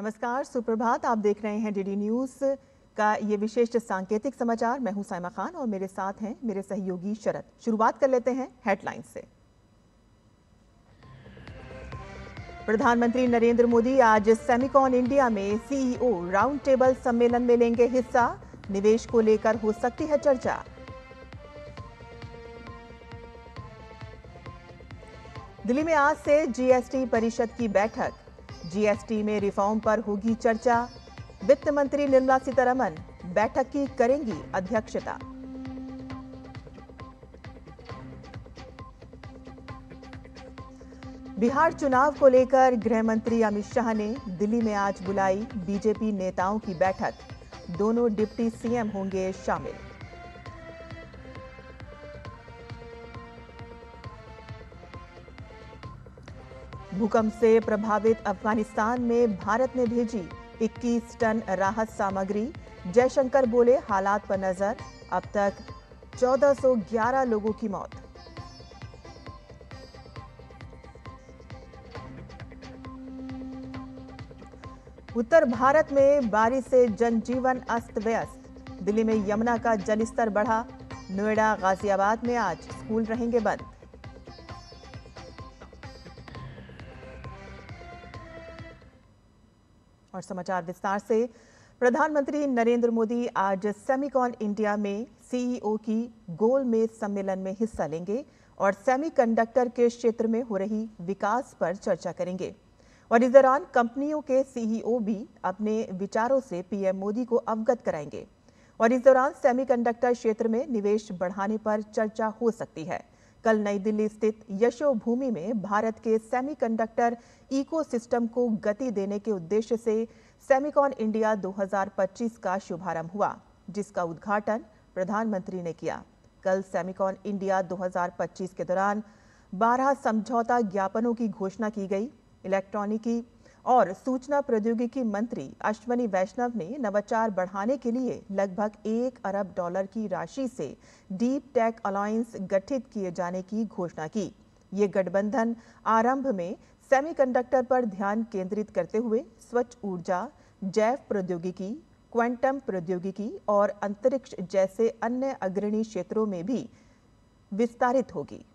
नमस्कार, सुप्रभात। आप देख रहे हैं डीडी न्यूज़ का ये विशेष सांकेतिक समाचार। मैं हूं साइमा खान और मेरे साथ हैं मेरे सहयोगी शरद। शुरुआत कर लेते हैं हेडलाइंस से। प्रधानमंत्री नरेंद्र मोदी आज सेमिकॉन इंडिया में सीईओ राउंड टेबल सम्मेलन में लेंगे हिस्सा। निवेश को लेकर हो सकती है चर्चा। दिल्ली में आज से जीएसटी परिषद की बैठक। जीएसटी में रिफॉर्म पर होगी चर्चा। वित्त मंत्री निर्मला सीतारमण बैठक की करेंगी अध्यक्षता। बिहार चुनाव को लेकर गृह मंत्री अमित शाह ने दिल्ली में आज बुलाई बीजेपी नेताओं की बैठक। दोनों डिप्टी सीएम होंगे शामिल। भूकंप से प्रभावित अफगानिस्तान में भारत ने भेजी 21 टन राहत सामग्री। जयशंकर बोले हालात पर नजर। अब तक 1411 लोगों की मौत। उत्तर भारत में बारिश से जनजीवन अस्त व्यस्त। दिल्ली में यमुना का जलस्तर बढ़ा। नोएडा, गाजियाबाद में आज स्कूल रहेंगे बंद। और समाचार विस्तार से। प्रधानमंत्री नरेंद्र मोदी आज सेमिकॉन इंडिया में सीईओ की गोलमेज सम्मेलन में हिस्सा लेंगे और सेमीकंडक्टर के क्षेत्र में हो रही विकास पर चर्चा करेंगे। और इस दौरान कंपनियों के सीईओ भी अपने विचारों से पीएम मोदी को अवगत कराएंगे। और इस दौरान सेमीकंडक्टर क्षेत्र में निवेश बढ़ाने पर चर्चा हो सकती है। कल नई दिल्ली स्थित यशोभूमि में भारत के सेमीकंडक्टर इकोसिस्टम को गति देने के उद्देश्य से सेमिकॉन इंडिया 2025 का शुभारंभ हुआ, जिसका उद्घाटन प्रधानमंत्री ने किया। कल सेमिकॉन इंडिया 2025 के दौरान 12 समझौता ज्ञापनों की घोषणा की गई। इलेक्ट्रॉनिकी और सूचना प्रौद्योगिकी मंत्री अश्वनी वैष्णव ने नवाचार बढ़ाने के लिए लगभग $1 अरब की राशि से डीप टेक अलायंस गठित किए जाने की घोषणा की। ये गठबंधन आरंभ में सेमीकंडक्टर पर ध्यान केंद्रित करते हुए स्वच्छ ऊर्जा, जैव प्रौद्योगिकी, क्वांटम प्रौद्योगिकी और अंतरिक्ष जैसे अन्य अग्रणी क्षेत्रों में भी विस्तारित होगी।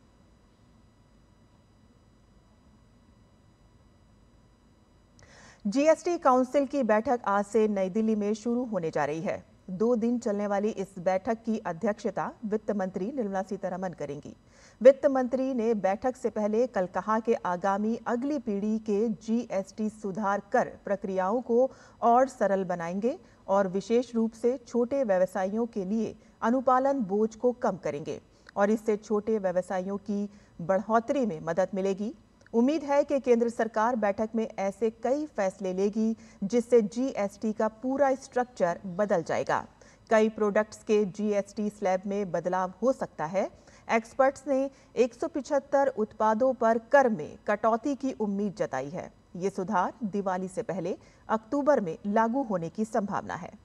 जीएसटी काउंसिल की बैठक आज से नई दिल्ली में शुरू होने जा रही है। 2 दिन चलने वाली इस बैठक की अध्यक्षता वित्त मंत्री निर्मला सीतारमण करेंगी। वित्त मंत्री ने बैठक से पहले कल कहा कि आगामी अगली पीढ़ी के जीएसटी सुधार कर प्रक्रियाओं को और सरल बनाएंगे और विशेष रूप से छोटे व्यवसायियों के लिए अनुपालन बोझ को कम करेंगे और इससे छोटे व्यवसायियों की बढ़ोतरी में मदद मिलेगी। उम्मीद है कि केंद्र सरकार बैठक में ऐसे कई फैसले लेगी जिससे जीएसटी का पूरा स्ट्रक्चर बदल जाएगा। कई प्रोडक्ट्स के जीएसटी स्लैब में बदलाव हो सकता है। एक्सपर्ट्स ने 175 उत्पादों पर कर में कटौती की उम्मीद जताई है। ये सुधार दिवाली से पहले अक्टूबर में लागू होने की संभावना है।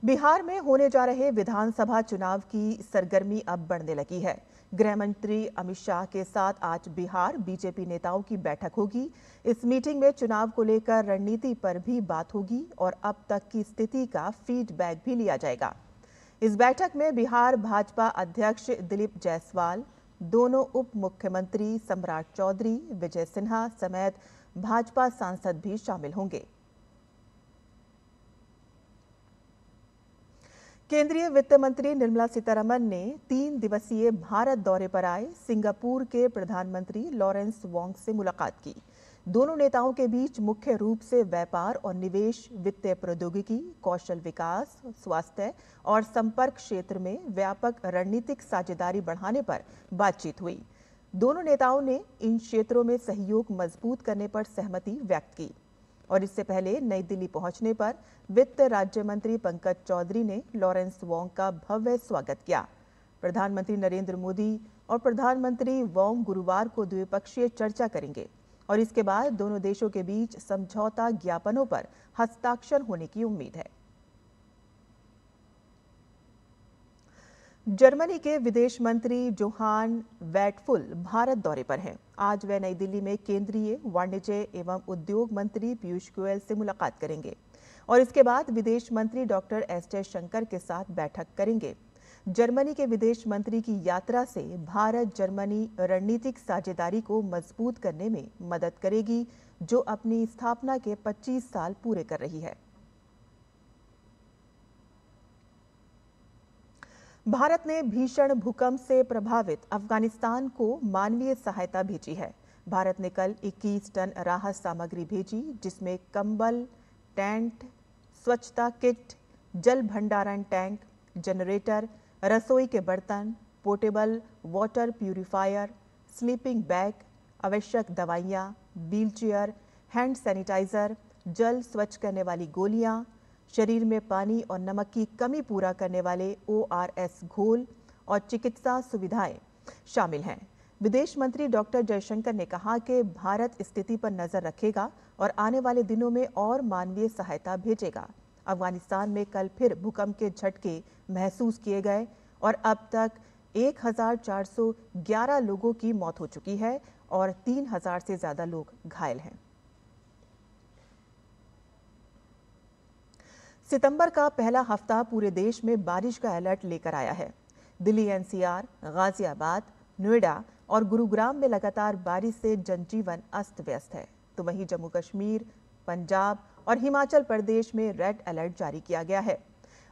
बिहार में होने जा रहे विधानसभा चुनाव की सरगर्मी अब बढ़ने लगी है। गृह मंत्री अमित शाह के साथ आज बिहार बीजेपी नेताओं की बैठक होगी। इस मीटिंग में चुनाव को लेकर रणनीति पर भी बात होगी और अब तक की स्थिति का फीडबैक भी लिया जाएगा। इस बैठक में बिहार भाजपा अध्यक्ष दिलीप जायसवाल, दोनों उप मुख्यमंत्री सम्राट चौधरी, विजय सिन्हा समेत भाजपा सांसद भी शामिल होंगे। केंद्रीय वित्त मंत्री निर्मला सीतारमण ने 3 दिवसीय भारत दौरे पर आए सिंगापुर के प्रधानमंत्री लॉरेंस वोंग से मुलाकात की। दोनों नेताओं के बीच मुख्य रूप से व्यापार और निवेश, वित्तीय प्रौद्योगिकी, कौशल विकास, स्वास्थ्य और संपर्क क्षेत्र में व्यापक रणनीतिक साझेदारी बढ़ाने पर बातचीत हुई। दोनों नेताओं ने इन क्षेत्रों में सहयोग मजबूत करने पर सहमति व्यक्त की। और इससे पहले नई दिल्ली पहुंचने पर वित्त राज्य मंत्री पंकज चौधरी ने लॉरेंस वोंग का भव्य स्वागत किया। प्रधानमंत्री नरेंद्र मोदी और प्रधानमंत्री वोंग गुरुवार को द्विपक्षीय चर्चा करेंगे और इसके बाद दोनों देशों के बीच समझौता ज्ञापनों पर हस्ताक्षर होने की उम्मीद है। जर्मनी के विदेश मंत्री जोहान वैटफुल भारत दौरे पर हैं। आज वे नई दिल्ली में केंद्रीय वाणिज्य एवं उद्योग मंत्री पीयूष गोयल से मुलाकात करेंगे और इसके बाद विदेश मंत्री डॉक्टर एस जयशंकर के साथ बैठक करेंगे। जर्मनी के विदेश मंत्री की यात्रा से भारत जर्मनी रणनीतिक साझेदारी को मजबूत करने में मदद करेगी, जो अपनी स्थापना के 25 साल पूरे कर रही है। भारत ने भीषण भूकंप से प्रभावित अफगानिस्तान को मानवीय सहायता भेजी है। भारत ने कल 21 टन राहत सामग्री भेजी, जिसमें कंबल, टेंट, स्वच्छता किट, जल भंडारण टैंक, जनरेटर, रसोई के बर्तन, portable water purifier, sleeping bag, आवश्यक दवाइयाँ, व्हीलचेयर, हैंड सैनिटाइजर, जल स्वच्छ करने वाली गोलियाँ, शरीर में पानी और नमक की कमी पूरा करने वाले ORS घोल और चिकित्सा सुविधाएं शामिल हैं। विदेश मंत्री डॉक्टर जयशंकर ने कहा कि भारत स्थिति पर नजर रखेगा और आने वाले दिनों में और मानवीय सहायता भेजेगा। अफगानिस्तान में कल फिर भूकंप के झटके महसूस किए गए और अब तक 1411 लोगों की मौत हो चुकी है और 3000 से ज्यादा लोग घायल हैं। सितंबर का पहला हफ्ता पूरे देश में बारिश का अलर्ट लेकर आया है। दिल्ली NCR, गाजियाबाद, नोएडा और गुरुग्राम में लगातार बारिश से जनजीवन अस्त व्यस्त है, तो वहीं जम्मू कश्मीर, पंजाब और हिमाचल प्रदेश में रेड अलर्ट जारी किया गया है।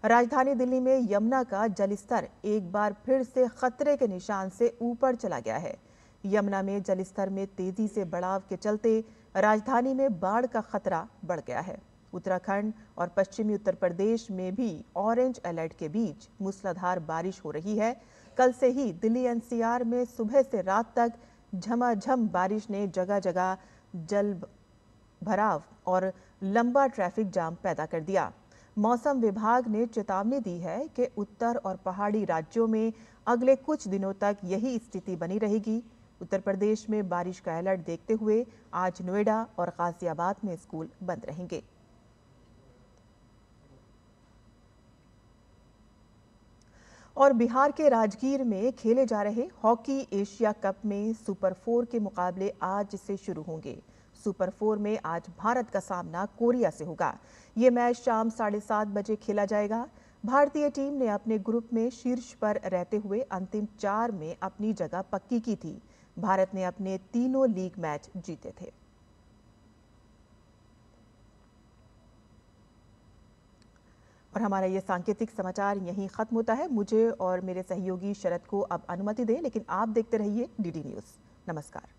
राजधानी दिल्ली में यमुना का जलस्तर एक बार फिर से खतरे के निशान से ऊपर चला गया है। यमुना में जलस्तर में तेजी से बढ़ाव के चलते राजधानी में बाढ़ का खतरा बढ़ गया है। उत्तराखंड और पश्चिमी उत्तर प्रदेश में भी ऑरेंज अलर्ट के बीच मूसलाधार बारिश हो रही है। कल से ही दिल्ली NCR में सुबह से रात तक झमाझम बारिश ने जगह जगह जल भराव और लंबा ट्रैफिक जाम पैदा कर दिया। मौसम विभाग ने चेतावनी दी है कि उत्तर और पहाड़ी राज्यों में अगले कुछ दिनों तक यही स्थिति बनी रहेगी। उत्तर प्रदेश में बारिश का अलर्ट देखते हुए आज नोएडा और गाजियाबाद में स्कूल बंद रहेंगे। और बिहार के राजगीर में खेले जा रहे हॉकी एशिया कप में सुपर 4 के मुकाबले आज से शुरू होंगे। सुपर 4 में आज भारत का सामना कोरिया से होगा। ये मैच शाम 7:30 बजे खेला जाएगा। भारतीय टीम ने अपने ग्रुप में शीर्ष पर रहते हुए अंतिम 4 में अपनी जगह पक्की की थी। भारत ने अपने तीनों लीग मैच जीते थे। और हमारा ये सांकेतिक समाचार यहीं खत्म होता है। मुझे और मेरे सहयोगी शरद को अब अनुमति दें, लेकिन आप देखते रहिए DD न्यूज़। नमस्कार।